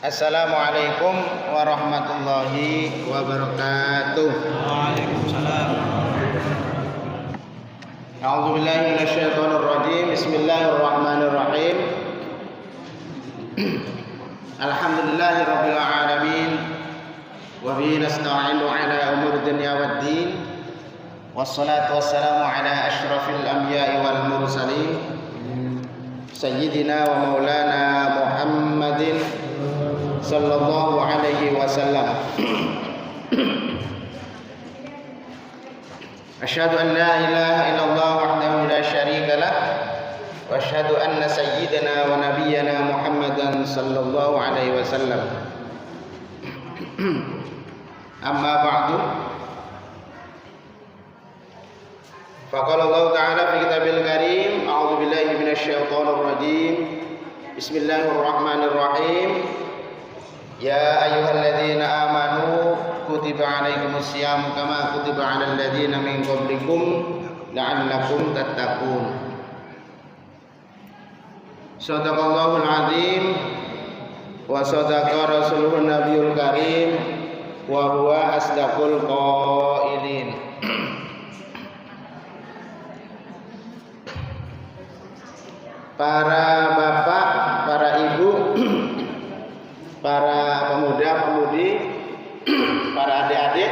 Assalamualaikum warahmatullahi wabarakatuh. Waalaikumsalam. A'udzu billahi minasyaitonir rajim. Bismillahirrahmanirrahim. Alhamdulillahirabbil alamin. Wa bihi nasta'inu ala umuri dunya waddin. Wassalatu wassalamu ala asyrafil anbiya'i wal mursalin. Sayyidina wa maulana Muhammadin sallallahu alaihi wasallam. Asyhadu an la ilaha illallah wahdahu la syarika lah wa asyhadu anna sayyidana wa nabiyyana Muhammadan sallallahu alaihi wasallam. Amma ba'du. Faqala Allah ta'ala fi kitabil karim, a'udzu billahi minasyaitonir rajim. Bismillahirrahmanirrahim. Ya ayyuhalladzina amanu kutiba alaikumusiyam kama kutiba alal ladzina min qablikum la'allakum tattaqun. Shadaqallahul azim wa shadaqa rasuluhun nabiyul karim wa huwa asdaqul qailin. Para bapak, para ibu, para pemuda-pemudi, para adik-adik,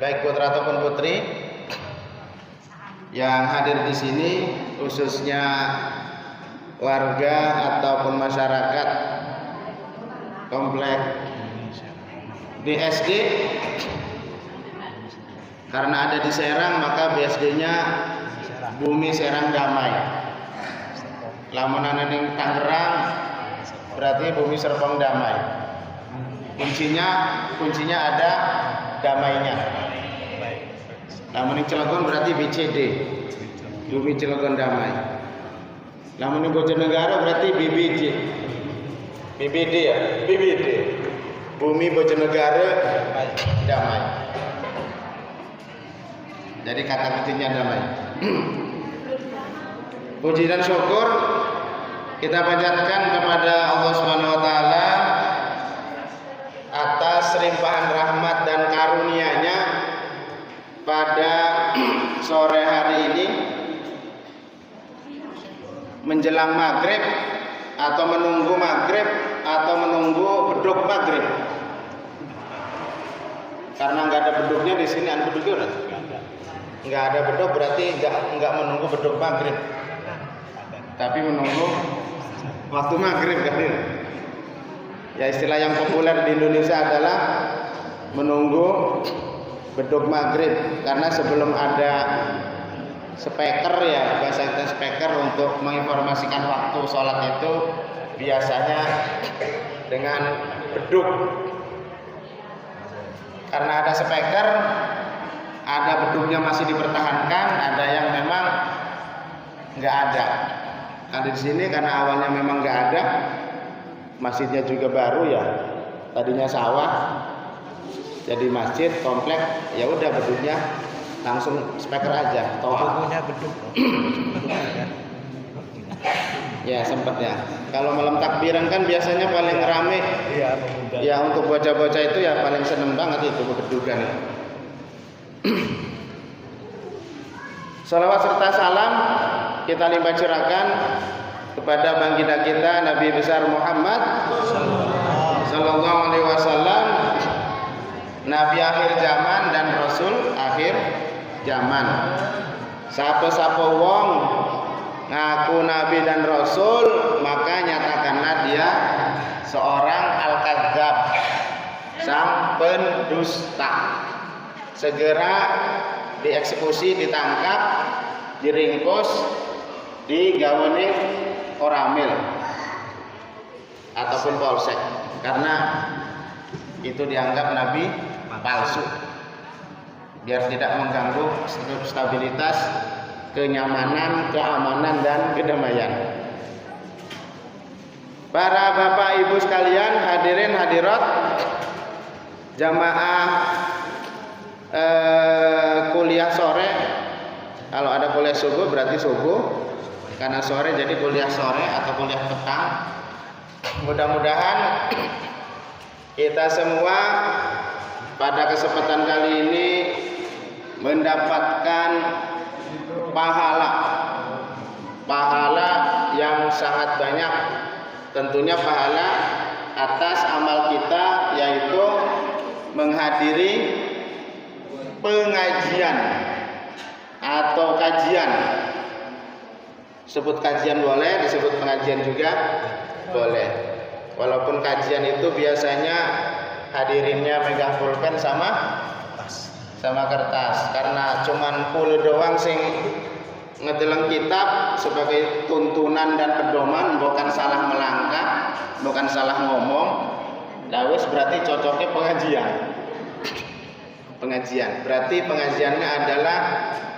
baik putra ataupun putri yang hadir di sini, khususnya warga ataupun masyarakat komplek BSD, karena ada di Serang maka BSD-nya Bumi Serang Damai. Lamun ana ning Tangerang berarti Bumi Serpong Damai. Kuncinya ada damainya. Lamun ning Cilegon berarti BCD, Bumi Cilegon Damai. Lamun ning Bojonegoro berarti BBD ya, BBD, Bumi Bojonegoro Damai. Jadi kata kuncinya damai. Puji dan syukur kita panjatkan kepada Allah Subhanahu wa taala atas limpahan rahmat dan karunia-Nya pada sore hari ini menjelang maghrib atau menunggu maghrib atau menunggu beduk maghrib. Karena nggak ada beduknya di sini, ada beduknya udah? Nggak ada beduk berarti nggak menunggu beduk maghrib, tapi menunggu waktu maghrib kan? Ya istilah yang populer di Indonesia adalah menunggu beduk maghrib, karena sebelum ada speaker ya, bahasa kita speaker untuk menginformasikan waktu sholat itu biasanya dengan beduk. Karena ada speaker, ada beduknya masih dipertahankan, ada yang memang nggak ada. Ada di sini karena awalnya memang nggak ada, masjidnya juga baru ya, tadinya sawah jadi masjid komplek, ya udah beduknya langsung speaker aja. Punya beduk. Ya sempat ya. Kalau malam takbiran kan biasanya paling rame. Iya, pemuda. Ya untuk bocah-bocah itu ya paling seneng banget itu bedukan. Salawat serta salam kita limpah curahkan kepada baginda kita Nabi besar Muhammad sallallahu alaihi wasallam, Nabi akhir zaman dan Rasul akhir zaman. Sapa-sapa wong ngaku Nabi dan Rasul, maka nyatakanlah dia seorang al-kadzdzab, sang pendusta. Segera dieksekusi, ditangkap, diringkus, digawani koramil ataupun polsek, karena itu dianggap nabi palsu, biar tidak mengganggu stabilitas, kenyamanan, keamanan dan kedamaian. Para bapak ibu sekalian, hadirin hadirat, jamaah kuliah sore, kalau ada kuliah subuh berarti subuh, karena sore jadi kuliah sore atau kuliah petang. mudah-mudahan kita semua pada kesempatan kali ini mendapatkan pahala yang sangat banyak. Tentunya pahala atas amal kita, yaitu menghadiri pengajian atau kajian. Sebut kajian boleh, disebut pengajian juga boleh. Walaupun kajian itu biasanya hadirinnya megang pulpen sama kertas, karena cuman puluh doang sing ngedeleng kitab sebagai tuntunan dan pedoman, bukan salah melangkah, bukan salah ngomong. Lawes berarti cocoknya pengajian. Berarti pengajiannya adalah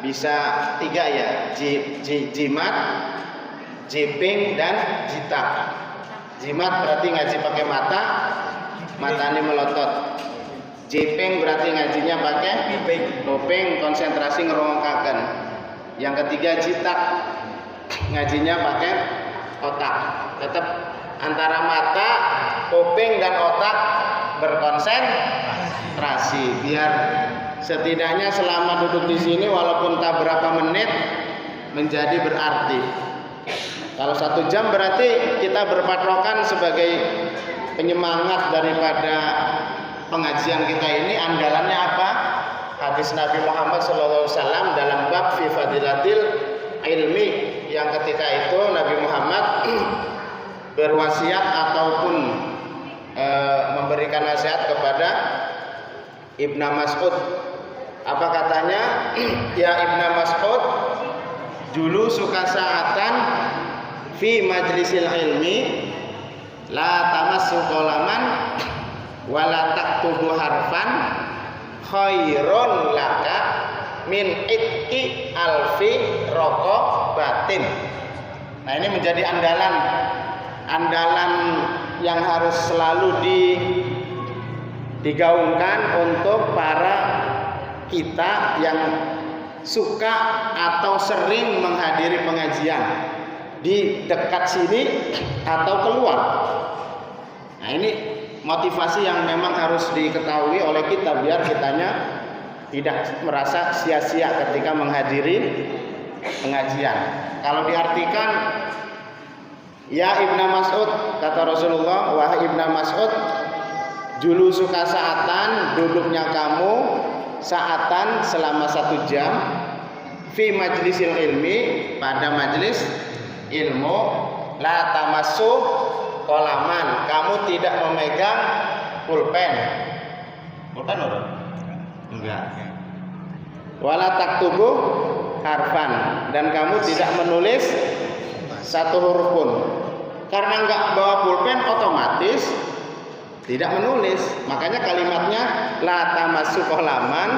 bisa 3 ya, jimat, jiping, dan jitak. Jimat berarti ngaji pakai mata ini melotot. Jiping berarti ngajinya pakai kuping, konsentrasi ngerungokaken. Yang ketiga jitak, ngajinya pakai otak. Tetap antara mata, kuping, dan otak berkonsentrasi, biar setidaknya selama duduk di sini walaupun tak berapa menit menjadi berarti. Kalau 1 jam berarti kita berpatokan sebagai penyemangat daripada pengajian kita ini. Andalannya apa? Hadis Nabi Muhammad SAW dalam bab fi fadilatil ilmi, yang ketika itu Nabi Muhammad berwasiat ataupun memberikan nasihat kepada Ibnu Mas'ud. Apa katanya? Ya Ibnu Mas'ud, dulu suka saatan fi majlisil ilmi la tamassu qalaman wala taktubu harfan khairun laka min itqi alfi raqabatin. Nah, ini menjadi andalan yang harus selalu digaungkan untuk para kita yang suka atau sering menghadiri pengajian di dekat sini atau keluar. Nah, ini motivasi yang memang harus diketahui oleh kita biar kitanya tidak merasa sia-sia ketika menghadiri pengajian. Kalau diartikan, ya Ibnu Mas'ud, kata Rasulullah, wahai Ibnu Mas'ud, dulu suka saatan, duduknya kamu saatan selama 1 jam fi majlisil ilmi, pada majlis ilmu, la tamassu qalaman, kamu tidak memegang pulpen udah? Enggak. Wala taktubu harfan, dan kamu tidak menulis 1 huruf pun. Karena enggak bawa pulpen, otomatis tidak menulis. Makanya kalimatnya la tamassu qalaman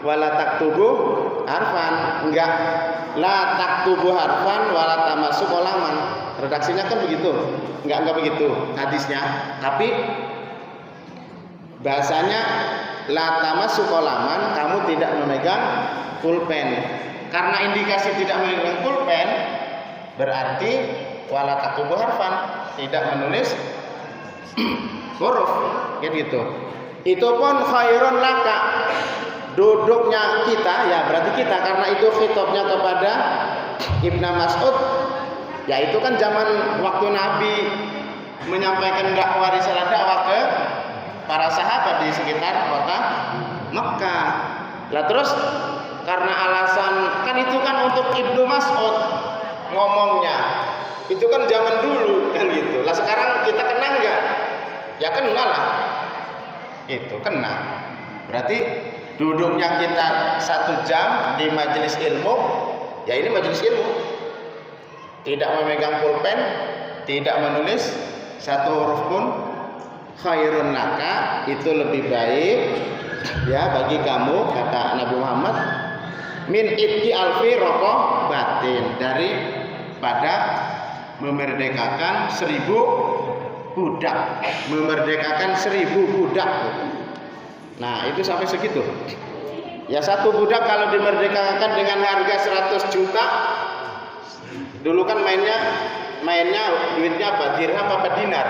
wala taktubu harfan, enggak la taktubu harfan wala tamassu qalaman. Redaksinya kan begitu. Enggak begitu hadisnya, tapi bahasanya la tamassu qalaman, kamu tidak memegang pulpen. Karena indikasi tidak memegang pulpen berarti wala taktubu harfan, tidak menulis huruf, gitu. Itu pun khairun laka, duduknya kita, ya berarti kita, karena itu khitabnya kepada Ibnu Mas'ud. Ya itu kan zaman waktu Nabi menyampaikan dakwah, risalah dakwah ke para sahabat di sekitar kota Mekah. Lah terus karena alasan kan itu kan untuk Ibnu Mas'ud ngomongnya, itu kan zaman dulu kan gitu. Lah sekarang kita kena enggak? Ya kenal lah. Itu kena. Berarti duduknya kita 1 jam di majelis ilmu, ya ini majelis ilmu. Tidak memegang pulpen, tidak menulis 1 huruf pun, khairun laka, itu lebih baik ya bagi kamu, kata Nabi Muhammad, min itqi alfi raqabatin, daripada memerdekakan 1000 budak, memerdekakan 1000 budak. Nah itu sampai segitu. Ya 1 budak kalau dimerdekakan dengan harga 100 juta, dulu kan mainnya mainnya duitnya apa? Dirham apa dinar?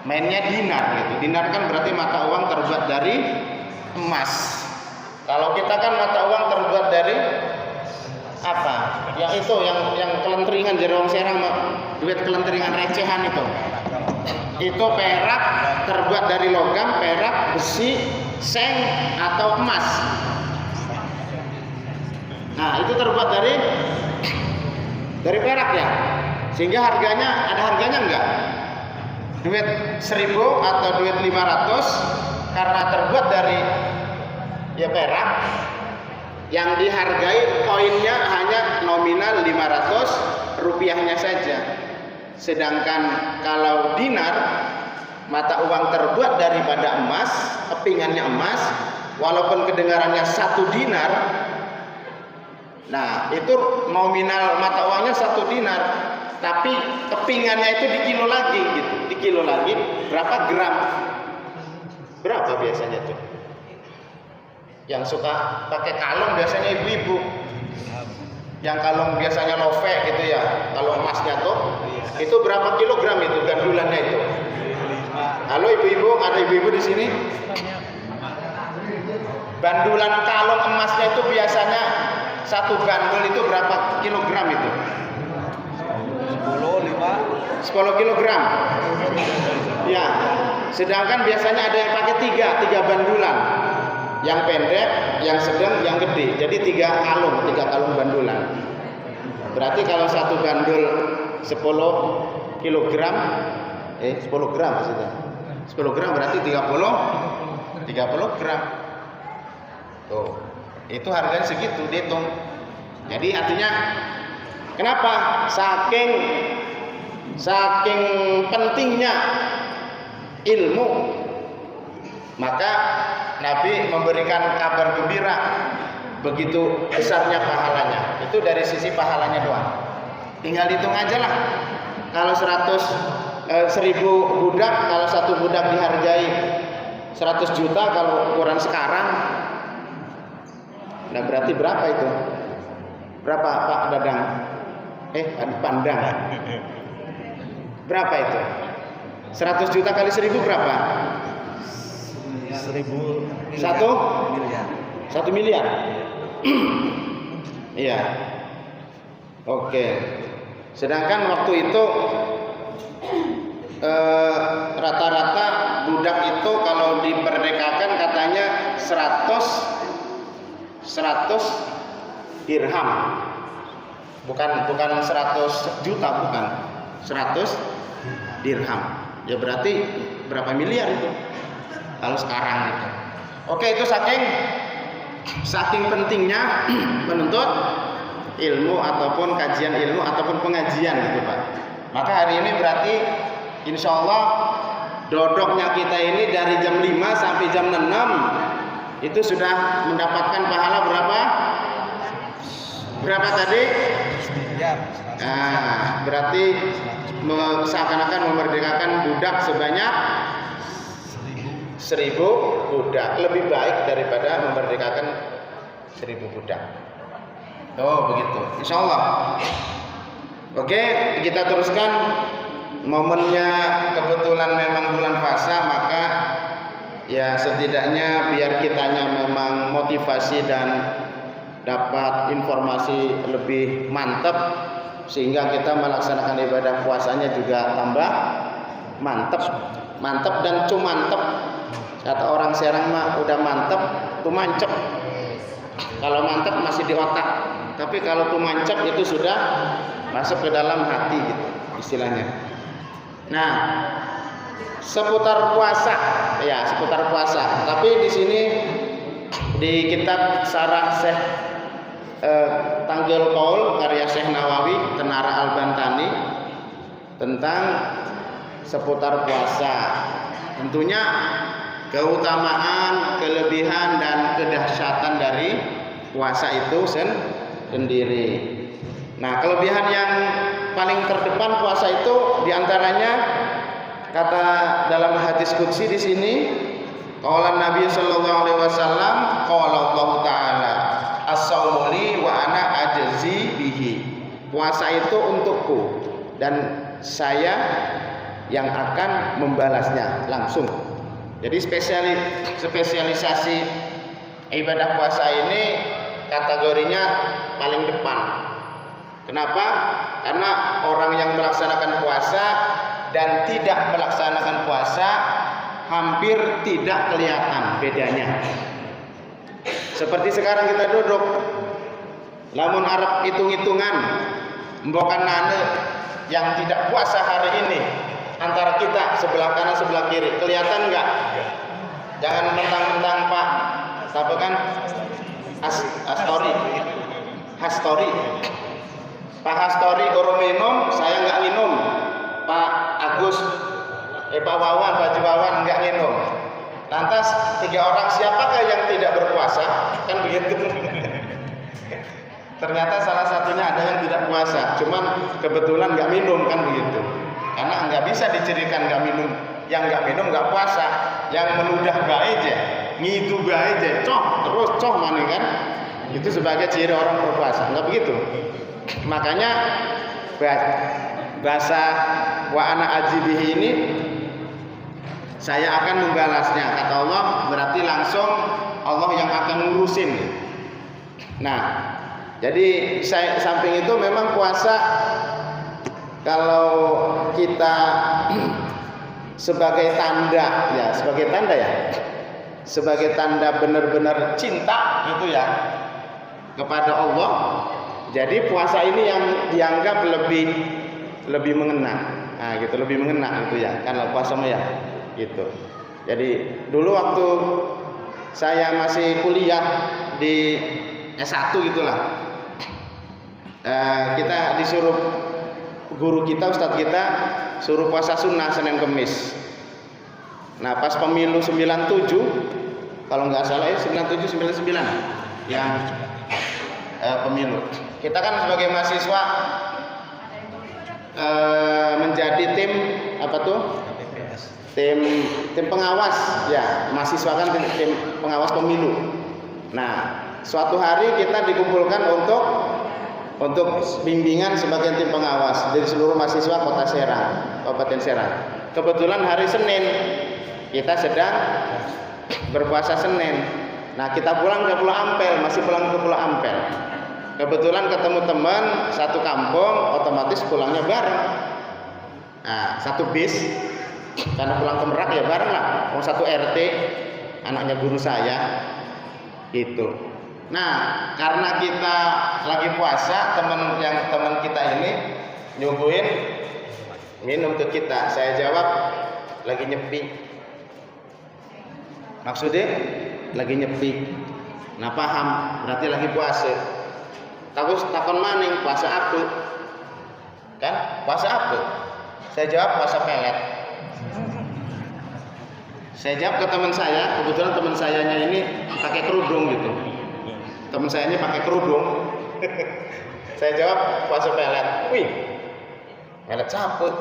Mainnya dinar gitu. Dinar kan berarti mata uang terbuat dari emas. Kalau kita kan mata uang terbuat dari apa? Yang itu yang kelenteringan jadi orang Serang, duit kelenteringan recehan itu. Itu perak terbuat dari logam, perak, besi, seng atau emas. Nah, itu terbuat dari perak ya. Sehingga harganya ada harganya enggak? Duit 1.000 atau duit 500 karena terbuat dari ya perak, yang dihargai koinnya hanya nominal 500 rupiahnya saja. Sedangkan kalau dinar, mata uang terbuat daripada emas, kepingannya emas, walaupun kedengarannya 1 dinar, nah itu nominal mata uangnya 1 dinar, tapi kepingannya itu dikilo lagi gitu, dikilo lagi berapa gram, berapa biasanya tuh? Yang suka pakai kalung biasanya ibu-ibu, yang kalung biasanya love gitu ya, kalau emasnya tuh itu berapa kilogram itu gandulannya itu? Halo ibu-ibu, ada ibu-ibu di sini? Bandulan kalung emasnya itu biasanya satu bandul itu berapa kilogram itu? 10 kilogram. Ya. Sedangkan biasanya ada yang pakai 3 bandulan. Yang pendek, yang sedang, yang gede. Jadi 3 kalung bandulan. Berarti kalau satu bandul 10 kilogram, 10 gram maksudnya. 10 gram berarti 30 gram. Tuh. Itu harganya segitu dihitung. Jadi artinya kenapa? Saking pentingnya ilmu, maka Nabi memberikan kabar gembira begitu besarnya pahalanya. Itu dari sisi pahalanya doang. Tinggal hitung aja lah. Kalau 1.000 budak, kalau satu budak dihargai 100 juta, kalau ukuran sekarang, nah berarti berapa itu? Berapa Pak Dadang? Pandang. Berapa itu? 100 juta kali 1.000 berapa? 1 miliar. Iya. Oke. Sedangkan waktu itu rata-rata budak itu kalau diperdekakan katanya 100 dirham. Bukan 100 juta, bukan. 100 dirham. Ya berarti berapa miliar itu? Kalau sekarang gitu. Oke, itu saking pentingnya menuntut ilmu ataupun kajian ilmu ataupun pengajian gitu Pak. Maka hari ini berarti insya Allah dodoknya kita ini dari jam 5 sampai jam 6 itu sudah mendapatkan pahala berapa? Berapa tadi? Nah, berarti seakan-akan memerdekakan budak sebanyak 1.000 budak, lebih baik daripada memerdekakan 1.000 budak. Oh begitu, insya Allah. Oke, kita teruskan. Momennya kebetulan memang bulan puasa, maka ya setidaknya biar kitanya memang motivasi dan dapat informasi lebih mantap, sehingga kita melaksanakan ibadah puasanya juga tambah mantap dan cumantep. Kata orang Serang mah udah mantep, tumancep. Kalau mantep masih di otak, tapi kalau tumancep itu sudah masuk ke dalam hati gitu istilahnya. Nah, seputar puasa. Tapi di sini di kitab Syarah Syekh Tanggil Qaul karya Syekh Nawawi Tenara Al-Bantani tentang seputar puasa. Tentunya keutamaan, kelebihan dan kedahsyatan dari puasa itu sendiri. Nah, kelebihan yang paling terdepan puasa itu diantaranya kata dalam hadis qudsi di sini, qala Nabi sallallahu alaihi wasallam, qala Allah taala, as-saumu li wa ana ajzi bihi. Puasa itu untukku dan saya yang akan membalasnya langsung. Jadi spesialisasi ibadah puasa ini kategorinya paling depan. Kenapa? Karena orang yang melaksanakan puasa dan tidak melaksanakan puasa hampir tidak kelihatan bedanya. Seperti sekarang kita duduk, lamun Arab hitung-hitungan, mbokan nane yang tidak puasa hari ini antara kita sebelah kanan sebelah kiri, kelihatan enggak? Jangan mentang-mentang Pak, apa kan? Hastori. Pak Hastori urung minum, saya enggak minum. Pak Agus, Pak Wawan, Pak Wawan enggak minum. Lantas 3 orang siapakah yang tidak berpuasa? Kan begitu. Ternyata salah satunya ada yang tidak puasa, cuman kebetulan nggak minum, kan begitu. Karena nggak bisa dicirikan nggak minum, yang nggak minum nggak puasa, yang meludah baik aja, ngidu baik aja, terus mana kan? Itu sebagai ciri orang berpuasa, nggak begitu. Makanya bahasa wa ana ajibihi ini saya akan membalasnya, kata Allah, berarti langsung Allah yang akan ngurusin. Nah, jadi samping itu memang puasa kalau kita sebagai tanda sebagai tanda benar-benar cinta gitu ya kepada Allah. Jadi puasa ini yang dianggap lebih mengena, nah gitu, lebih mengena gitu ya, kalau puasa ya gitu. Jadi dulu waktu saya masih kuliah di S1 gitulah, kita disuruh guru kita, ustadz kita suruh puasa sunnah Senin Kemis. Nah pas pemilu 97 kalau nggak salah ya 97 99 yang pemilu, kita kan sebagai mahasiswa menjadi tim apa tuh, tim pengawas ya, mahasiswa kan tim pengawas pemilu. Nah suatu hari kita dikumpulkan untuk bimbingan sebagai tim pengawas dari seluruh mahasiswa Kota Serang, Kabupaten Serang. Kebetulan hari Senin kita sedang berpuasa Senin. Nah kita pulang ke Pulau Ampel, masih pulang ke Pulau Ampel. Kebetulan ketemu teman satu kampung, otomatis pulangnya bareng. Nah satu bis, karena pulang ke Merak ya bareng lah. Mau satu RT, anaknya guru saya, gitu. Nah karena kita lagi puasa, teman kita ini nyuguhin minum ke kita. Saya jawab lagi nyepi. Maksudnya lagi nyepi. Nah paham, berarti lagi puasa. Terus takon maning, puasa apa? Kan puasa apa? Saya jawab puasa pelet. Saya jawab ke teman saya, kebetulan teman sayanya ini pakai kerudung gitu. Teman saya ini pakai kerudung. Saya jawab puasa pelet. Wih, melet sapu.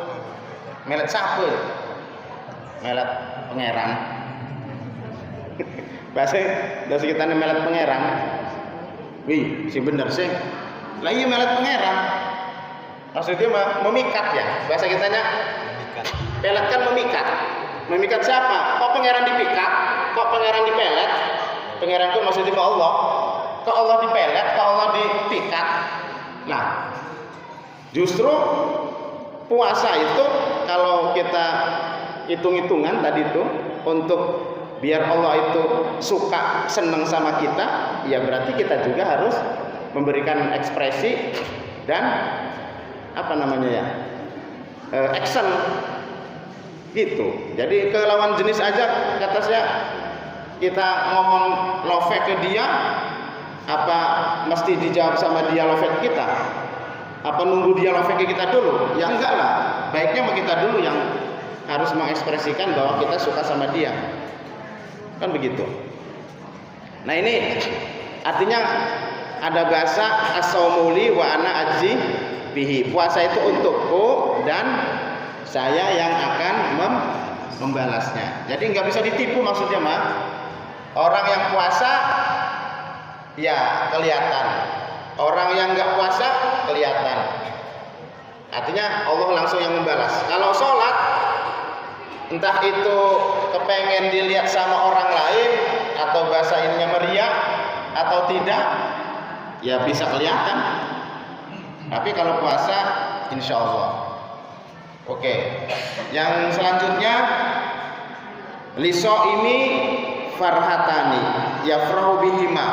Melet sapu. Melet pangeran. Bahasa kita melet pangeran. Wih, si bener sih. Lah iya melet pangeran. Maksudnya memikat ya. Bahasa kitanya pelet kan memikat. Memikat siapa? Kok pangeran dipikat? Kok pangeran dipelet? Pangeran itu maksudnya Allah. Kok Allah dipelet? Kok Allah dipikat? Nah, justru puasa itu kalau kita hitung-hitungan tadi itu untuk biar Allah itu suka, senang sama kita, ya berarti kita juga harus memberikan ekspresi dan apa namanya ya, action gitu. Jadi ke lawan jenis aja kata saya, kita ngomong love ke dia, apa mesti dijawab sama dia love kita? Apa nunggu dia love ke kita dulu? Ya enggak lah, baiknya sama kita dulu yang harus mengekspresikan bahwa kita suka sama dia. Kan begitu. Nah ini artinya ada bahasa as-saumuli wa ana aji bihi. Puasa itu untukku dan saya yang akan membalasnya. Jadi nggak bisa ditipu maksudnya mah. Orang yang puasa ya kelihatan. Orang yang nggak puasa kelihatan. Artinya Allah langsung yang membalas. Kalau sholat, entah itu kepengen dilihat sama orang lain atau bahasa ininya meriah atau tidak, ya bisa kelihatan. Tapi kalau puasa, insya Allah. Oke. Yang selanjutnya, liso ini farhatani yafrahu bihima.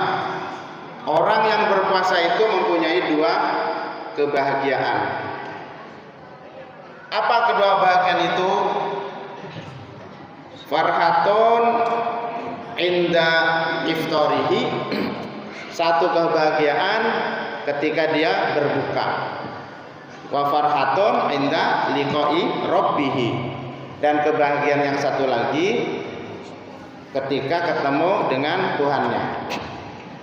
Orang yang berpuasa itu mempunyai dua kebahagiaan. Apa kedua kebahagiaan itu? Farhatun inda iftarihi, satu kebahagiaan ketika dia berbuka. Wa farhatun inda liqa'i rabbihi, dan kebahagiaan yang satu lagi ketika ketemu dengan Tuhannya.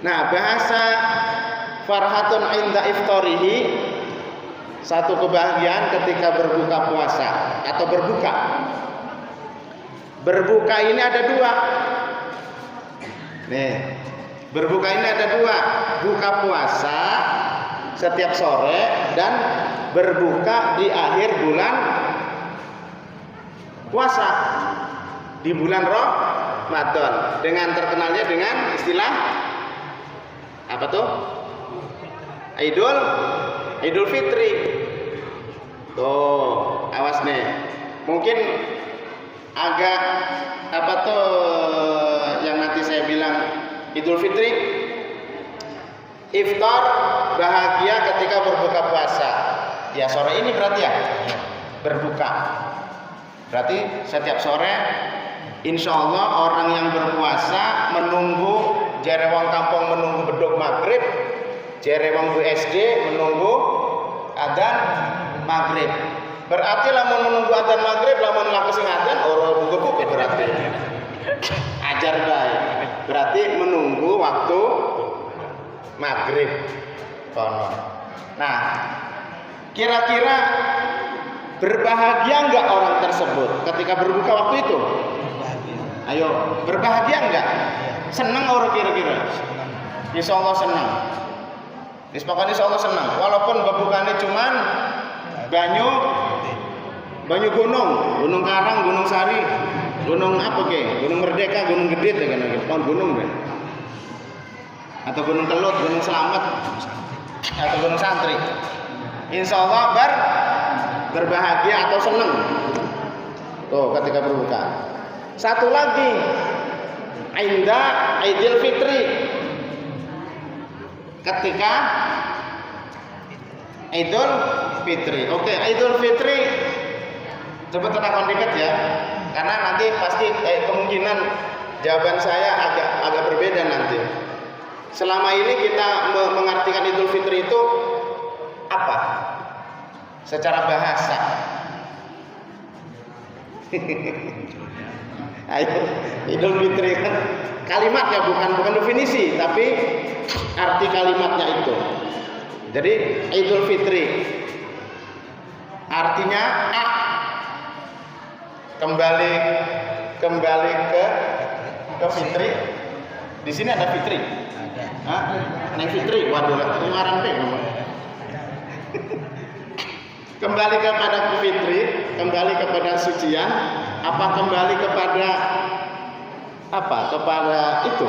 Nah, bahasa farhatun inda iftarihi, satu kebahagiaan ketika berbuka puasa atau berbuka. Berbuka ini ada dua. Nih, berbuka ini ada dua. Buka puasa setiap sore dan berbuka di akhir bulan puasa, di bulan Ramadan, dengan terkenalnya dengan istilah apa tuh? Idul Fitri. Tuh, awas nih. Mungkin agak apa tuh yang nanti saya bilang Idul Fitri, iftar bahagia ketika berbuka puasa. Ya sore ini berarti ya berbuka. Berarti setiap sore insya Allah orang yang berpuasa menunggu jerewang kampung menunggu beduk maghrib, jerewang BSD menunggu adzan maghrib. Berarti lamun menunggu adzan maghrib, lamun laku sing adzan ora buka-buka berarti. Ajar baik. Berarti menunggu waktu maghrib konon. Nah, kira-kira berbahagia enggak orang tersebut ketika berbuka waktu itu? Ayo, berbahagia enggak? Senang orang kira-kira? Insya Allah senang. Pokoknya insya Allah senang. Walaupun berbukanya cuman banyu gunung karang, gunung sari, gunung apa ke? Gunung Merdeka, gunung Gede kan gunung deh. Atau gunung Kelut, gunung Selamat, atau gunung Santri. Insya Allah berbahagia atau senang. Tuh ketika berbuka. Satu lagi, inda Idul Fitri, ketika Idul Fitri. Oke, Idul Fitri coba tekan dikit ya, karena nanti pasti kemungkinan jawaban saya agak berbeda nanti. Selama ini kita mengartikan Idul Fitri itu apa? Secara bahasa. Ayo, Idul Fitri kan kalimatnya bukan definisi, tapi arti kalimatnya itu. Jadi Idul Fitri artinya kembali ke Fitri. Di sini ada Fitri. Neng Fitri, waduh, ngarang deh namanya. Kembali kepada Fitri, kembali kepada sucian, apa kembali kepada apa? Kepada itu.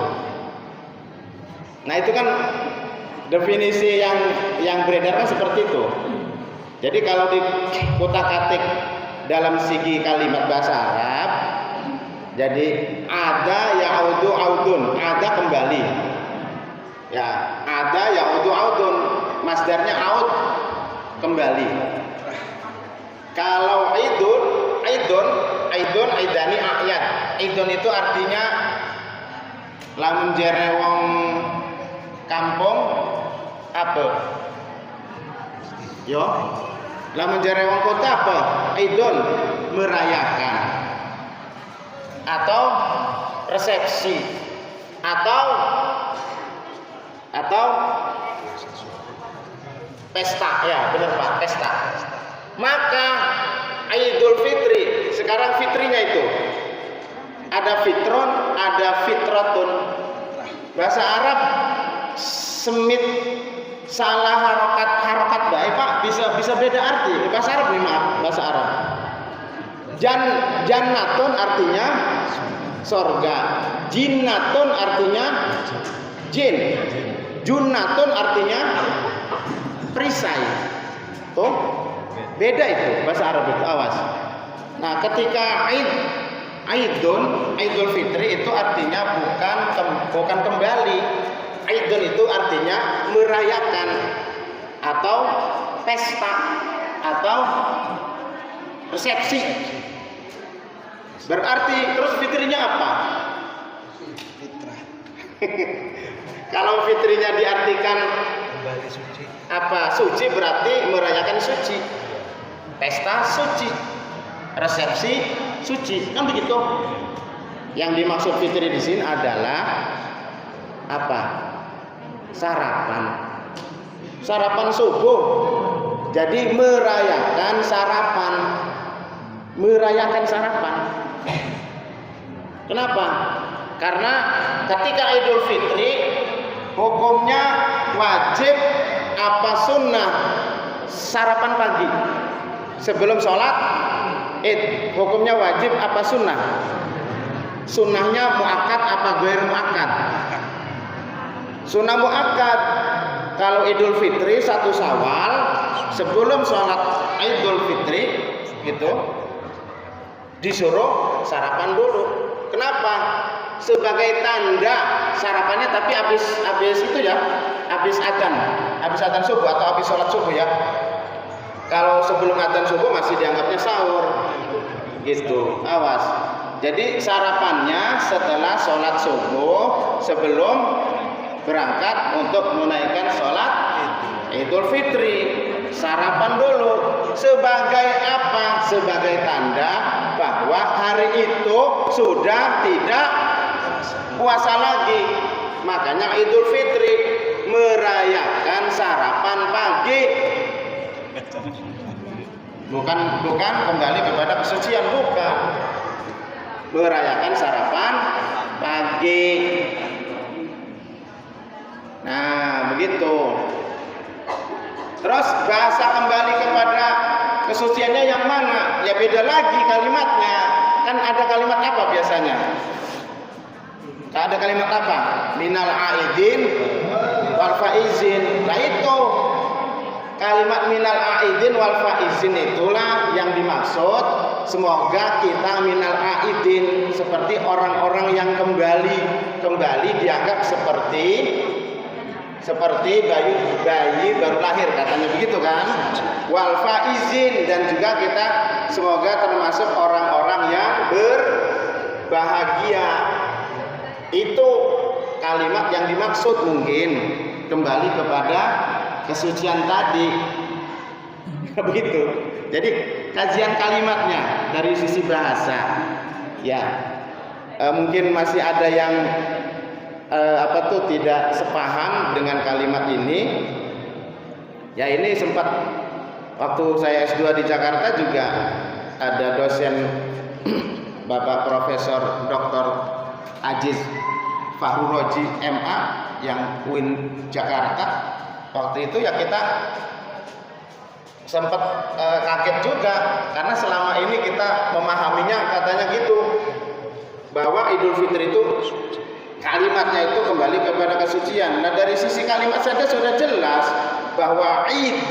Nah, itu kan definisi yang beredar kan seperti itu. Jadi kalau di kutak-atik dalam segi kalimat bahasa Arab, jadi ada ya'udu audun, ada kembali. Ya, ada ya'udu audun, masdarnya aud, kembali. Kalau aidani ayat. Aidon itu artinya lamun jerewong kampung apa? Yo, lamun jerewong kota apa? Aidon, merayakan atau resepsi atau pesta, ya benar Pak, pesta. Maka Idul Fitri, sekarang fitrinya itu ada fitron, ada fitratun. Bahasa Arab semit salah harokat baik Pak, bisa beda arti. Bahasa Arab nih, maaf, bahasa Arab. Jannatun artinya sorga. Jinnatun artinya jin. Junnatun artinya perisai. Tuh, beda itu bahasa Arab itu, awas. Nah, ketika Idul Fitri itu artinya bukan kembali. Idul itu artinya merayakan atau pesta atau resepsi. Berarti terus fitrinya apa? Fitrah. Kalau fitrinya diartikan Kembali suci. apa? Suci berarti merayakan suci. Pesta suci. Resepsi suci. Kan begitu? Yang dimaksud fitri di sini adalah apa? Sarapan. Sarapan subuh. Jadi merayakan sarapan. Merayakan sarapan. Kenapa? Karena ketika Idul Fitri hukumnya wajib apa sunnah sarapan pagi sebelum sholat Id. Hukumnya wajib apa sunnah? Sunnahnya muakkad apa ghair muakkad? Sunnah muakkad. Kalau Idul Fitri 1 Syawal sebelum sholat Idul Fitri gitu disuruh sarapan dulu. Kenapa? Sebagai tanda sarapannya, tapi habis itu ya, habis adzan subuh atau habis sholat subuh ya. Kalau sebelum adzan subuh masih dianggapnya sahur, gitu. Awas. Jadi sarapannya setelah sholat subuh sebelum berangkat untuk menunaikan sholat Idul Fitri. Sarapan dulu. Sebagai apa? Sebagai tanda bahwa hari itu sudah tidak puasa lagi. Makanya Idul Fitri merayakan sarapan pagi. Bukan kembali kepada kesucian, bukan. Merayakan sarapan pagi. Nah, begitu. Terus bahasa kembali kepada kesuciannya yang mana? Ya beda lagi kalimatnya. Kan ada kalimat apa biasanya? Ada kalimat apa? Minal aidin wal faizin. Nah itu kalimat minal aidin wal faizin itulah yang dimaksud. Semoga kita minal aidin, seperti orang-orang yang kembali dianggap seperti bayi baru lahir, katanya begitu kan? Wal faizin, dan juga kita semoga termasuk orang-orang yang berbahagia. Itu kalimat yang dimaksud, mungkin kembali kepada kesucian tadi. Begitu. Jadi kajian kalimatnya dari sisi bahasa, ya mungkin masih ada yang tidak sepaham dengan kalimat ini. Ya ini sempat waktu saya S2 di Jakarta juga ada dosen Bapak Profesor Dr. Aziz Fahruroji MA yang UIN Jakarta. Waktu itu ya kita sempat kaget juga, karena selama ini kita memahaminya katanya gitu, bahwa Idul Fitri itu kalimatnya itu kembali kepada kesucian. Nah dari sisi kalimat saja sudah jelas bahwa Id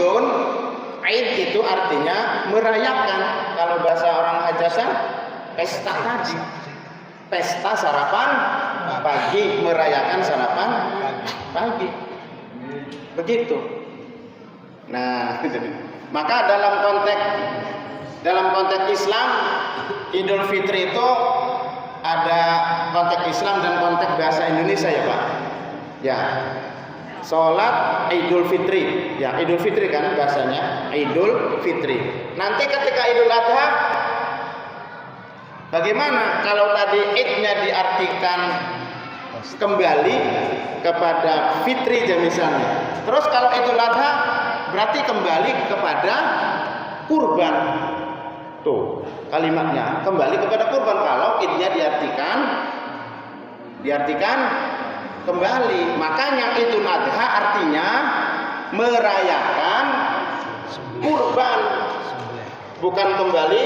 itu artinya merayakan. Kalau bahasa orang Hajasan, pesta tadi, pesta sarapan pagi, merayakan sarapan pagi, begitu. Nah maka dalam konteks Islam, Idul Fitri itu ada konteks Islam dan konteks bahasa Indonesia ya Pak. Ya, sholat Idul Fitri, ya Idul Fitri kan bahasanya Idul Fitri. Nanti ketika Idul Adha, bagaimana kalau tadi Idnya diartikan kembali kepada Fitri ya misalnya. Terus kalau Idul Adha berarti kembali kepada kurban. Tuh kalimatnya kembali kepada kurban kalau idnya diartikan kembali. Makanya Idul Adha artinya merayakan kurban, bukan kembali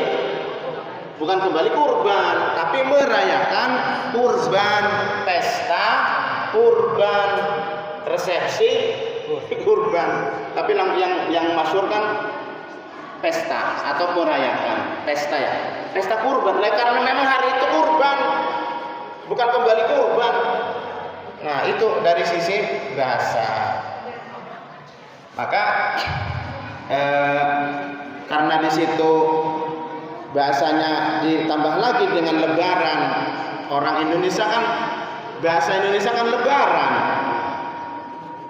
kurban, tapi merayakan kurban, pesta kurban, resepsi kurban. Tapi yang masyhur kan pesta atau merayakan pesta ya, pesta kurban. Karena memang hari itu kurban, bukan kembali kurban. Nah itu dari sisi bahasa. Maka karena di situ bahasanya ditambah lagi dengan lebaran. Orang Indonesia kan, bahasa Indonesia kan lebaran.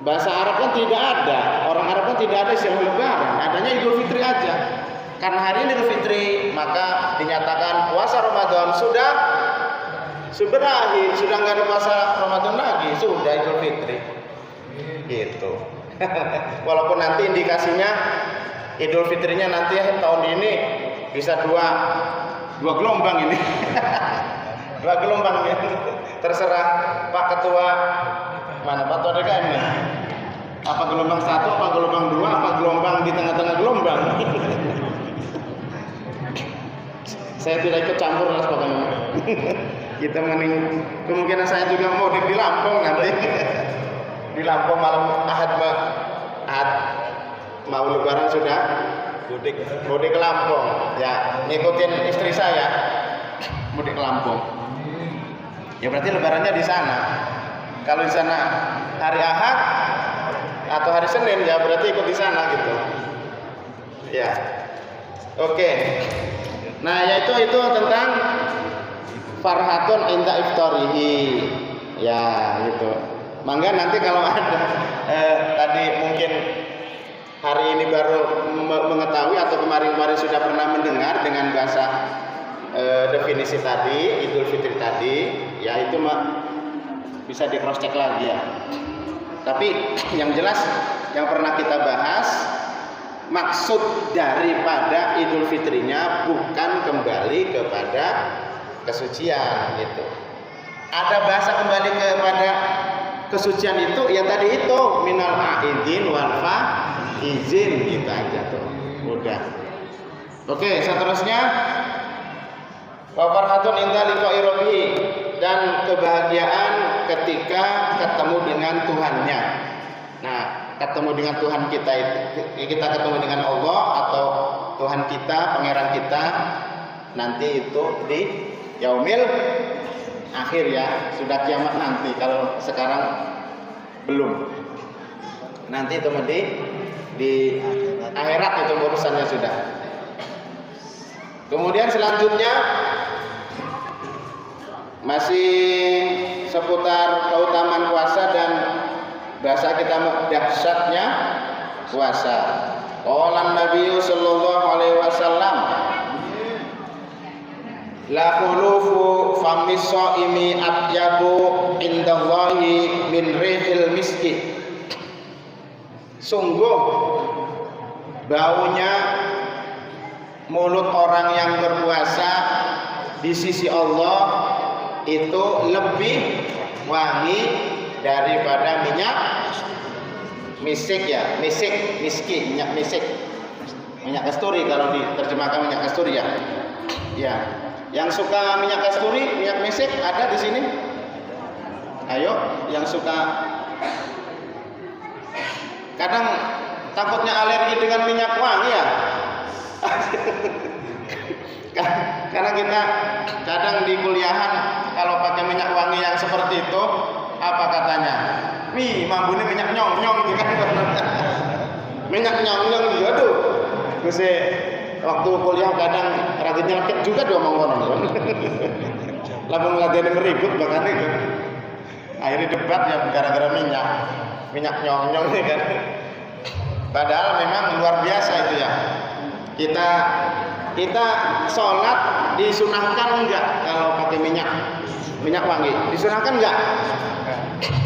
Bahasa Arab kan tidak ada. Orang Arab kan tidak ada istilah lebaran. Adanya Idul Fitri aja. Karena hari ini Idul Fitri, maka dinyatakan puasa Ramadan sudah berakhir, sudah nggak ada puasa Ramadan lagi, sudah Idul Fitri. Gitu. Walaupun nanti indikasinya Idul Fitrinya nanti tahun ini bisa dua gelombang ini. Dua gelombang ya. Terserah Pak Ketua mana Pak Ketua DKM ya. Apa gelombang 1, apa gelombang 2, apa gelombang di tengah-tengah gelombang. Saya tidak ikut campur lah pokoknya. Kita mending kemungkinan saya juga mudik di Lampung nanti. Di Lampung malam Ahad mau lebaran sudah mudik ke Lampung. Ya, ngikutin istri saya mudik ke Lampung. Ya berarti lebarannya di sana. Kalau di sana hari Ahad atau hari Senin ya berarti ikut di sana gitu. Ya. Oke. Nah, yaitu tentang farhatun inda iftarihi. Ya, gitu. Mangga nanti kalau ada tadi mungkin hari ini baru mengetahui atau kemarin-kemarin sudah pernah mendengar dengan bahasa definisi tadi, Idul Fitri tadi, ya itu bisa di cross check lagi ya. Tapi yang jelas yang pernah kita bahas, maksud daripada Idul Fitrinya bukan kembali kepada kesucian gitu. Ada bahasa kembali kepada kesucian itu ya tadi itu minal aidin wal izin gitu aja tuh. Udah. Oke, seterusnya wa farhatun inda liqa'i rabbih, dan kebahagiaan ketika ketemu dengan Tuhannya. Nah, ketemu dengan Tuhan kita itu, kita ketemu dengan Allah atau Tuhan kita, pangeran kita nanti itu di yaumil akhir ya, sudah kiamat nanti. Kalau sekarang belum, nanti itu di akhirat itu urusannya sudah. Kemudian selanjutnya masih seputar keutamaan puasa dan bahasa kita dahsyatnya puasa. Qala Nabi sallallahu alaihi wasallam, la khulufu famis shaimi atyabu indallahi min rihil miski. Sungguh baunya mulut orang yang berpuasa di sisi Allah itu lebih wangi daripada minyak misik ya, miski, minyak kasturi kalau diterjemahkan minyak kasturi ya. Ya, yang suka minyak kasturi, minyak misik ada di sini? Ayo, yang suka. Kadang takutnya alergi dengan minyak wangi ya. Karena kita kadang di kuliahan kalau pakai minyak wangi yang seperti itu, apa katanya? Mambune minyak nyong-nyong gitu kan. Minyak nyong-nyong gitu. Aduh. Gue waktu kuliah kadang rajinnya leket juga diomong orang. Labung latihan meribut bahkan itu. Akhirnya debat ya gara-gara minyak nyong-nyong nih kan. Padahal memang luar biasa itu ya. Kita sholat disunahkan enggak kalau pakai minyak wangi? Disunahkan enggak?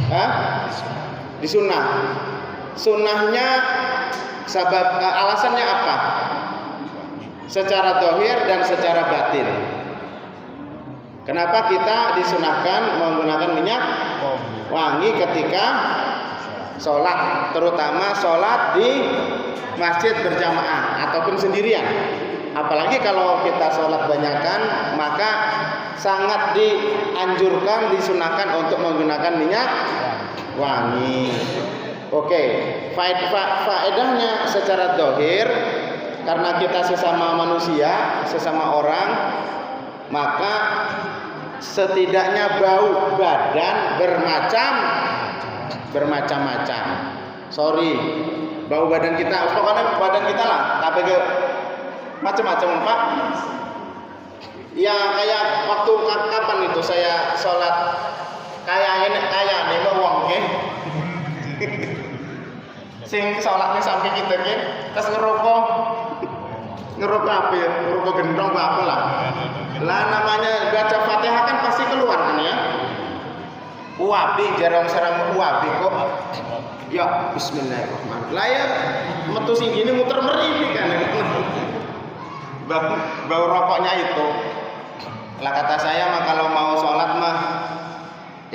Hah? Disunah. Sunahnya alasannya apa? Secara zahir dan secara batin. Kenapa kita disunahkan menggunakan minyak wangi ketika sholat, terutama sholat di masjid berjamaah ataupun sendirian. Apalagi kalau kita sholat banyakan, maka sangat dianjurkan, disunahkan untuk menggunakan minyak wangi. Oke, faedahnya secara zahir, karena kita sesama manusia, sesama orang, maka setidaknya bau badan bermacam-macam. Sorry, bau badan kita, pokoknya badan kita lah, tapi ke macam-macam Pak. Ya kayak waktu kapan itu saya sholat kayak ini mau wong ke, sing sholatnya sampai kita ke, terus ngerokok apa ya, ngerokok gendong apa lah. Lah namanya baca Fatihah kan pasti keluar kan ya. Uabi jarang serang uabi kok. Ya bismillahirrahmanirrahim. Lah ya metu sing gini muter meripik kan. Bau rokoknya itu. Lah kata saya mah kalau mau sholat mah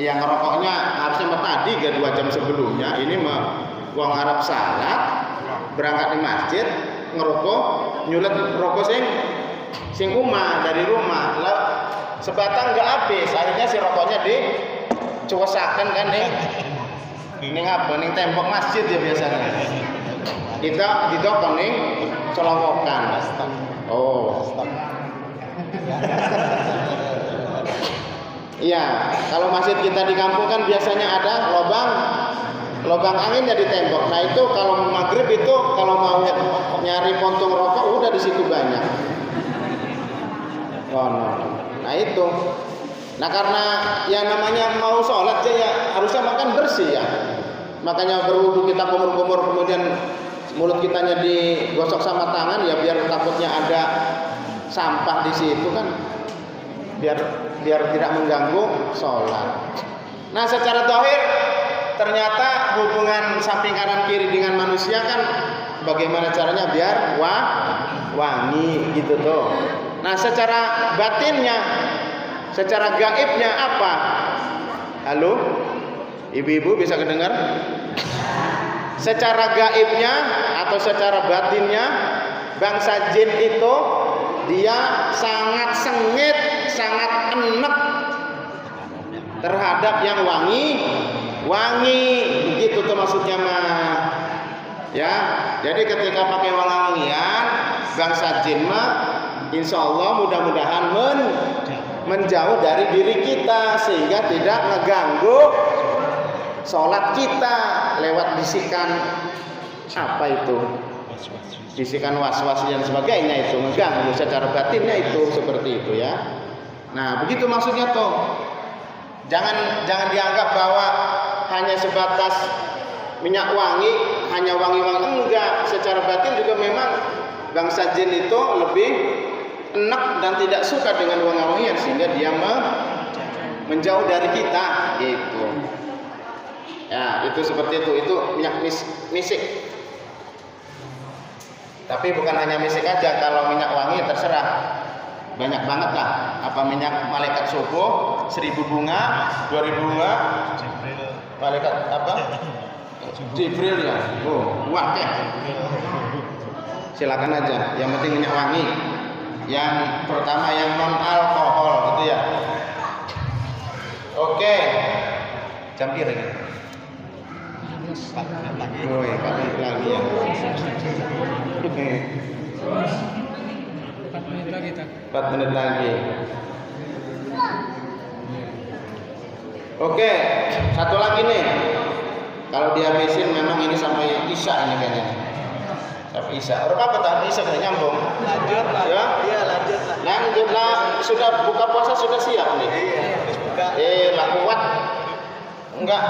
yang ngerokoknya harusnya tadi 2 jam sebelumnya. Ini mah wong Arab salat berangkat di masjid ngerokok nyulet rokok sing dari rumah. Lah sebatang nggak habis, akhirnya si rokoknya dicuesaken kan ning apa ning tembok masjid ya biasanya. Kita didokon ning colowokan. Oh. Iya, kalau masjid kita di kampung kan biasanya ada lubang anginnya di tembok. Nah itu kalau maghrib itu kalau mau nyari puntung rokok udah di situ banyak. Oh, no. Nah itu. Nah karena yang namanya mau sholat ya harusnya makan bersih ya. Makanya berwudu kita kumur-kumur kemudian mulut kitanya digosok sama tangan ya biar takutnya ada sampah di situ kan. Biar tidak mengganggu sholat. Nah secara zahir ternyata hubungan samping kanan kiri dengan manusia kan bagaimana caranya biar wangi gitu tuh. Nah secara batinnya, secara gaibnya apa? Halo, ibu-ibu bisa kedengar? Secara gaibnya atau secara batinnya bangsa jin itu dia sangat sengit, sangat enek terhadap yang wangi, begitu tuh maksudnya mah. Ya, jadi ketika pakai wangi-wangian, bangsa jin mah insya Allah mudah-mudahan menjauh dari diri kita sehingga tidak mengganggu sholat kita lewat bisikan apa itu? Bisikan was-was dan sebagainya itu mengganggu secara batinnya itu seperti itu ya. Nah begitu maksudnya toh. Jangan dianggap bahwa hanya sebatas minyak wangi, hanya wangi-wangi, enggak. Secara batin juga memang bangsa jin itu lebih enak dan tidak suka dengan wangi-wangian sehingga dia menjauh dari kita gitu. Ya itu seperti itu minyak misik. Tapi bukan hanya misik aja, kalau minyak wangi terserah. Banyak banget lah. Apa minyak malaikat subuh, 1000 bunga, 2000 bunga. Malaikat apa? Jibril ya. Oh, wah ya. Silakan aja. Yang penting minyak wangi. Yang pertama yang non alkohol gitu ya. Oke. Jam kira gitu. Oh ya, 4 menit lagi ya. 4 menit lagi. Oke, satu lagi nih. Kalau dihabisin memang ini sampai Isya ini kayaknya. Sampai Isya. Berapa tadi Isya sudah nyambung? Lanjut lah. Ya? Iya, lanjut lah. Lanjut lah. Sudah buka puasa sudah siap nih. Iya, harus buka. Lah kuat. Enggak,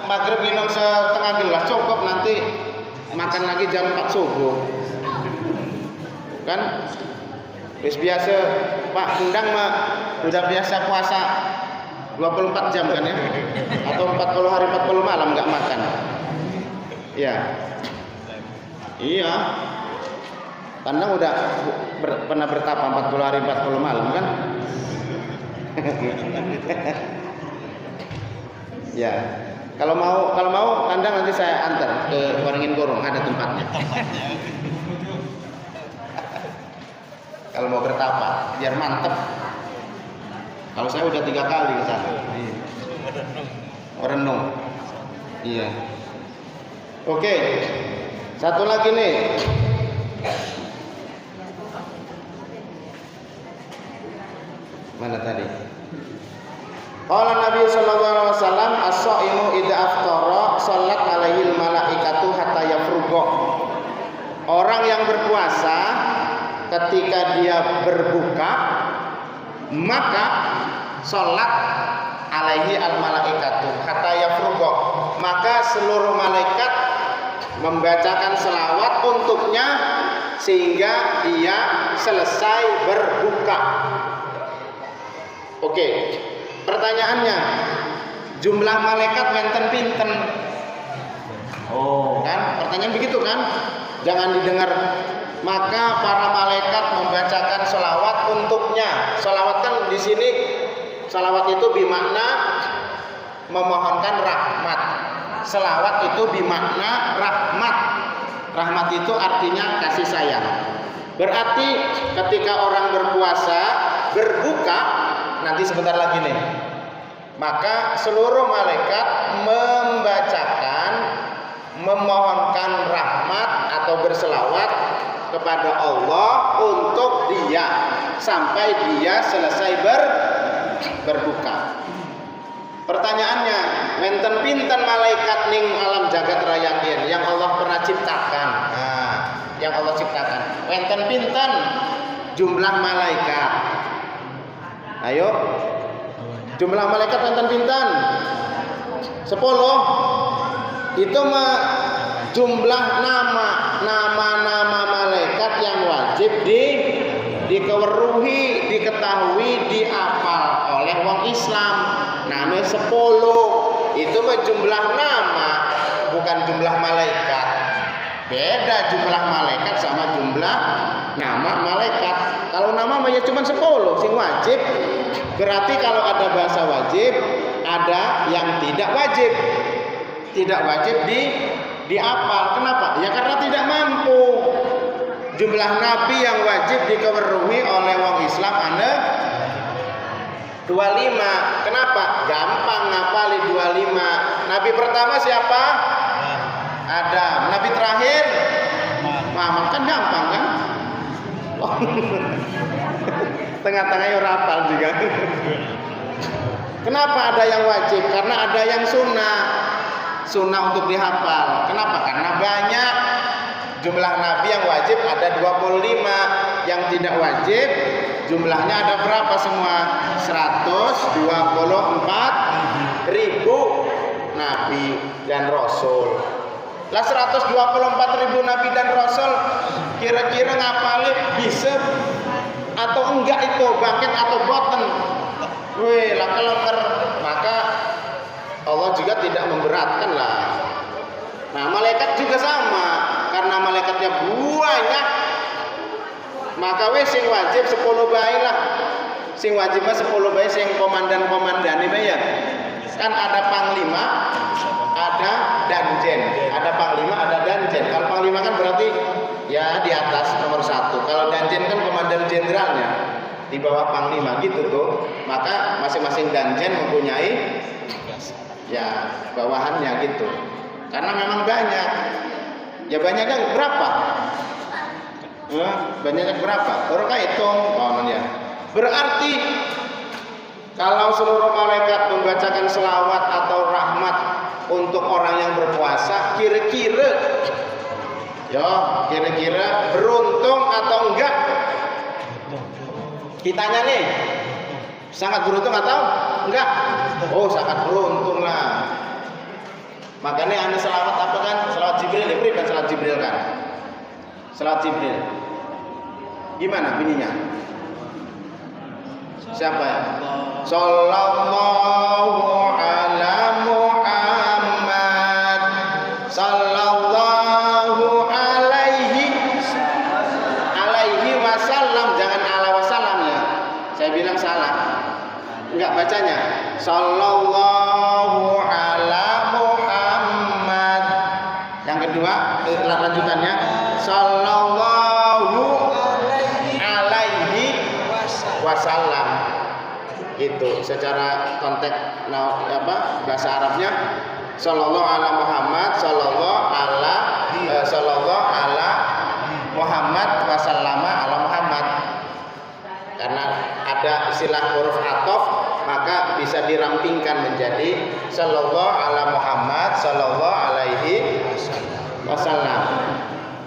maghrib minum setengah gelas cukup, nanti makan lagi jam 4 subuh. Kan? Wis biasa Pak Endang mah udah biasa puasa 24 jam kan ya? Atau 40 hari 40 malam enggak makan. Ya. Iya. Pandang udah pernah bertapa 40 hari 40 malam kan? Ya. Kalau mau Anda nanti saya antar ke Waringin Gorong, ada tempatnya. Kalau mau bertapa, biar mantep. Kalau saya udah 3 kali ke sana. Merenung. Iya. Oke. Satu lagi nih. Mana tadi? Qala Nabi sallallahu alaihi wasallam as-shaimu idza aftara shallat alaihi malaikatu hatta yafruqa. Orang yang berpuasa ketika dia berbuka maka salat alaihi al malaikatu hatta yafruqa, maka seluruh malaikat membacakan selawat untuknya sehingga dia selesai berbuka. Oke. Pertanyaannya, jumlah malaikat wenten pinten? Oh, kan? Pertanyaan begitu kan? Jangan didengar. Maka para malaikat membacakan selawat untuknya. Selawat kan di sini, selawat itu bermakna memohonkan rahmat. Selawat itu bermakna rahmat. Rahmat itu artinya kasih sayang. Berarti ketika orang berpuasa berbuka, nanti sebentar lagi nih, maka seluruh malaikat membacakan, memohonkan rahmat atau berselawat kepada Allah untuk dia sampai dia selesai berbuka. Pertanyaannya, wenten pinten malaikat ning alam jagat raya yang Allah pernah ciptakan? Nah, yang Allah ciptakan. Wenten pinten jumlah malaikat? Ayo, jumlah malaikat wenten pinten? 10. Itu jumlah nama-nama malaikat yang wajib dikeweruhi, diketahui, diapal oleh wong Islam. Namanya 10. Itu jumlah nama, bukan jumlah malaikat. Beda jumlah malaikat sama jumlah nama malaikat. Kalau nama ya cuma 10 sing wajib. Berarti kalau ada bahasa wajib, ada yang tidak wajib. Tidak wajib diapal. Kenapa? Ya karena tidak mampu. Jumlah nabi yang wajib dikeweruhi oleh wong Islam ada 25. Kenapa? Gampang ngapali 25. Nabi pertama siapa? Adam. Nabi terakhir Muhammad. Kan gampang kan? Tengah-tengahnya rapal juga. Kenapa ada yang wajib? Karena ada yang sunnah. Sunnah untuk dihafal. Kenapa? Karena banyak. Jumlah nabi yang wajib ada 25. Yang tidak wajib jumlahnya ada berapa semua? 124.000 nabi dan rasul. Lah 124.000 nabi dan rasul kira-kira ngapalin bisa atau enggak itu bangkit atau boten? Wih, lah kelenger. Maka Allah juga tidak memberatkan lah. Nah, malaikat juga sama. Karena malaikatnya banyak, maka wis sing wajib 10 bae lah. Sing wajib 10 bae sing komandan-komandan ini ya. Kan ada panglima, ada danjen. Ada panglima, ada danjen. Kalau panglima kan berarti ya di atas nomor 1. Kalau danjen kan komandan jenderalnya di bawah panglima gitu tuh. Maka masing-masing danjen mempunyai ya bawahannya gitu. Karena memang banyak. Ya banyaknya berapa? Banyaknya berapa? Orang hitung kawan ya. Berarti kalau seluruh malaikat membacakan selawat atau rahmat untuk orang yang berpuasa, kira-kira beruntung atau enggak? Kitanya nih, sangat beruntung atau enggak? Oh, sangat beruntung lah. Makanya anda selawat apa kan? Selawat Jibril, ya berikan selawat Jibril kan? Selawat Jibril. Gimana bunyinya? Siapa ya? Sallallahu ala Muhammad. Sallallahu alaihi wasallam. Jangan ala wasallam ya. Saya bilang salah. Enggak bacanya. Sallallahu ala Muhammad. lanjutannya sallallahu alaihi wasallam. Itu secara konteks bahasa Arabnya sallallahu ala Muhammad sallallahu ala Muhammad wasallama ala Muhammad. Karena ada istilah huruf athof, maka bisa dirampingkan menjadi sallallahu ala Muhammad sallallahu alaihi wasallam.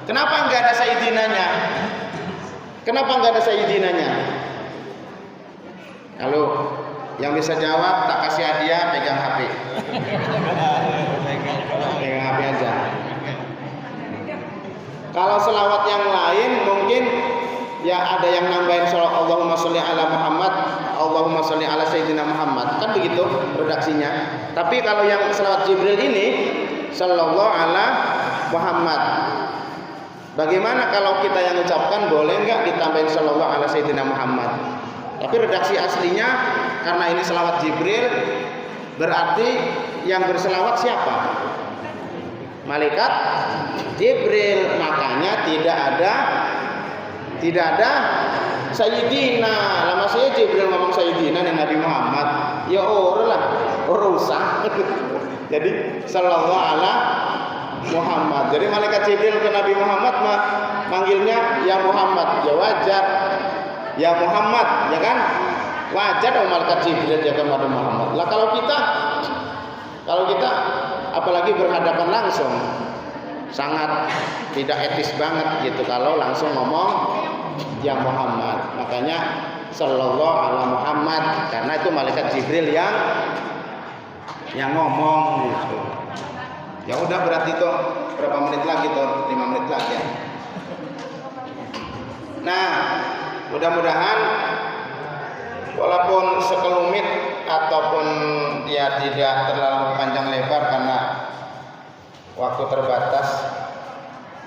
Kenapa enggak ada sayyidinanya? Kenapa enggak ada sayyidinanya? Halo, yang bisa jawab tak kasih hadiah, pegang HP. Pegang HP aja. Kalau selawat yang lain mungkin ya ada yang nambahin Allahumma sholli ala Muhammad, Allahumma sholli ala Sayyidina Muhammad, kan begitu redaksinya. Tapi kalau yang selawat Jibril ini sallallahu ala Muhammad. Bagaimana kalau kita yang ucapkan, boleh nggak ditambahin sallallahu ala Sayyidina Muhammad? Tapi redaksi aslinya karena ini selawat Jibril, berarti yang berselawat siapa? Malaikat Jibril. Makanya tidak ada Sayyidina. Lama saya Jibril ngomong Sayyidina dan Nabi Muhammad, ya urusan. Jadi sallallahu ala Muhammad. Jadi malaikat Jibril ke Nabi Muhammad manggilnya ya Muhammad, ya wajar. Ya Muhammad, ya kan? Wajar dong malaikat Jibril jaga Nabi Muhammad. Lah kalau kita apalagi berhadapan langsung, sangat tidak etis banget gitu kalau langsung ngomong ya Muhammad. Makanya sallallahu ala Muhammad, karena itu malaikat Jibril yang ngomong gitu. Ya udah, berarti tuh berapa menit lagi tuh? 5 menit lagi ya. Nah, mudah-mudahan walaupun sekelumit ataupun ya tidak terlalu panjang lebar karena waktu terbatas.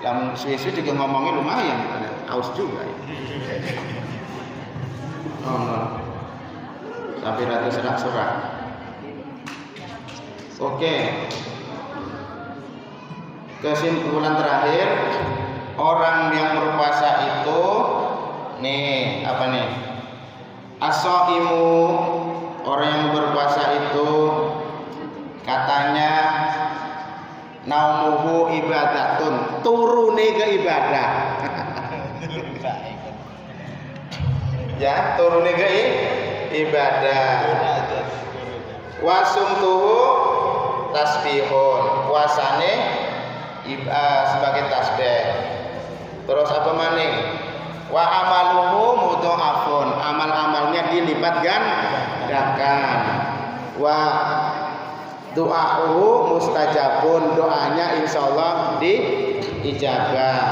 Yang suwi-suwi juga ngomongnya lumayan, aus juga ya. Sampai rata serak-serak. Oke. Kesimpulan terakhir, orang yang berpuasa itu nih apa nih? As-shaimu, orang yang berpuasa itu katanya naumuhu ibadatun, turune ke ibadah. Ya, turune ke ibadah. Wasumtuhu tasbihun, puasane sebagai tasbih. Terus apa maning? Wa amaluhu mudha'afun, amal-amalnya dilipat gandakan. Wa doa'uhu mustajabun, doanya insyaallah diijabah.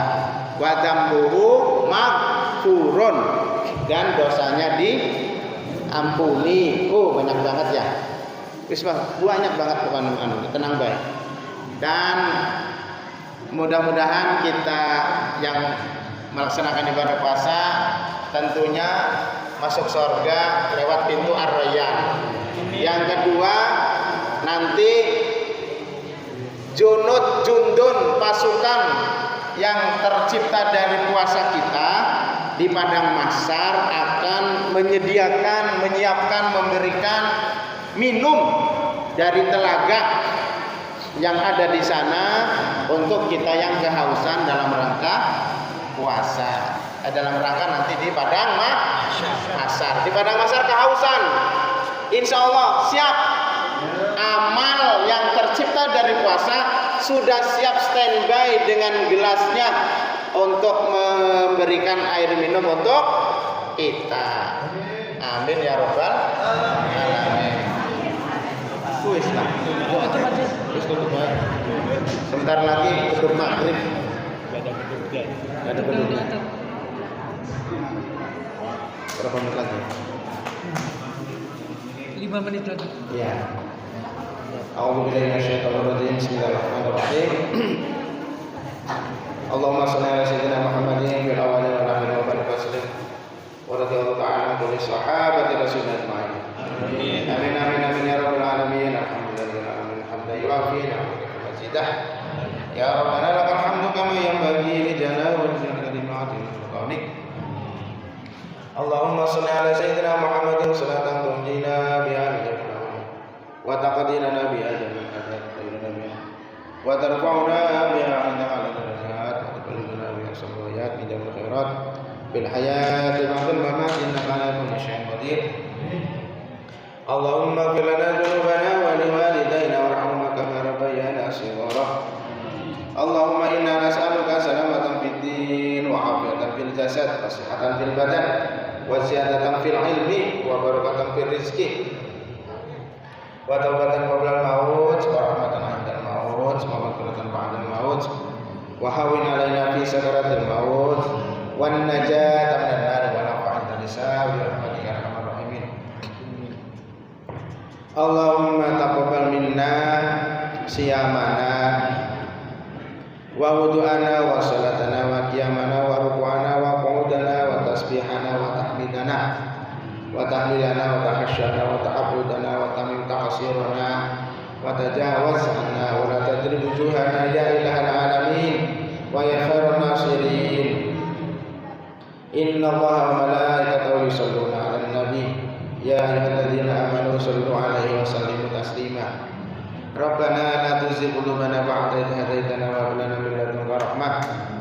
Wa dzambuhu maghfurun, dan dosanya diampuni. Oh, banyak banget ya. Wis banyak banget tenang baik. Dan mudah-mudahan kita yang melaksanakan ibadah puasa tentunya masuk surga lewat pintu Ar-Rayyan. Yang kedua, nanti jundun pasukan yang tercipta dari puasa kita di padang mahsyar akan menyiapkan, memberikan minum dari telaga yang ada di sana untuk kita yang kehausan dalam rangka puasa. Dalam rangka nanti di padang mahsyar. Di padang mahsyar kehausan, insya Allah siap. Amal yang tercipta dari puasa sudah siap standby dengan gelasnya untuk memberikan air minum untuk kita. Amin ya robbal alamin. Sebentar lagi beduk maghrib. Gak ada beduknya. Berapa menit lagi? 5 menit lagi. Ya. A'udzubillahi minasyaitonir rajim. Bismillahirrahmanirrahim. Allahumma shalli ala sayyidina Muhammadin fil awwalin wal akhirin wa barik wa sallim. Wa radhiyallahu ta'ala an sahabati rasulillah ajma'in. Amin. Amin amin amin ya rabbal alamin. Alhamdulillah hamdan yuwafi ni'amahu wa mazidah. Ya rabbana lakal hamdu kama rahmatin kaunik. Allahumma shalli ala sayyidina Muhammadin salatan tunjina biha min jannah wa taqdina biha jannah wa tarfa'una biha 'inda al-darajat wa tuqallina biha samawiyat min jamil khairat bil hayati ba'dal mamat innaka ala kulli syai'in qadir. Allahumma ighfir lana dhunubana wa liwalidayna warhamhuma kama rabbayana shighara. Allahumma inna nas'aluka salamatan fid din wa 'afiyatan fil jasad wa sihhatan fil badan wa ziyadatan fil ilmi wa barakatan fil rizqi wa taubatan qabla al-maut wa rahmatan 'inda al-maut wa maghfiratan ba'da al-maut wa hawwin 'alaina fi sakaratil maut wan najata minan nar wa nafa'an lisab bi rahmatika ya arhamar rahimin. Allahumma taqabbal minna siyamana wa wudu'ana wa salatana wa qiyamana wa ruku'ana wa qu'udana wa tasbihana wa tahmidana wa tahlilana wa tahassyana wa ta'abudana wa tamim taqsirana wa tajawaz anna wa la tadrib wujuhana ya ilahal alamin wa ya khairan nasirin. Inna Allaha wa malaikatahu yusholluna 'alan nabi ya ayyuhalladzina amanu shallu 'alaihi wa sallimu taslima. Rabbana la tuzigh qulubana ba'da idh hadaytana wa hab lana min ladunka rahmah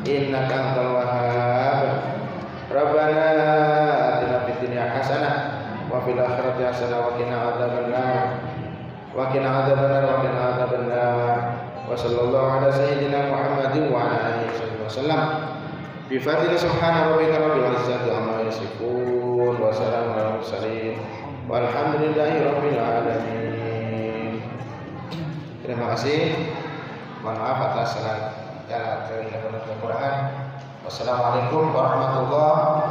innaka antal wahhab. Rabbana atina fid dunya hasanah wa fil akhirati hasanah wa qina adzabannar wa qina adzabannar wa qina adzabannar wa sallallahu ala sayyidina Muhammadin wa ala alihi wasallam bi fadli subhana rabbika rabbil izzati amma yasifun wa salamun alal mursalin walhamdulillahi rabbil alamin. Terima kasih. Mohon maaf atas segala kehilafan Al-Quran. Wassalamualaikum warahmatullahi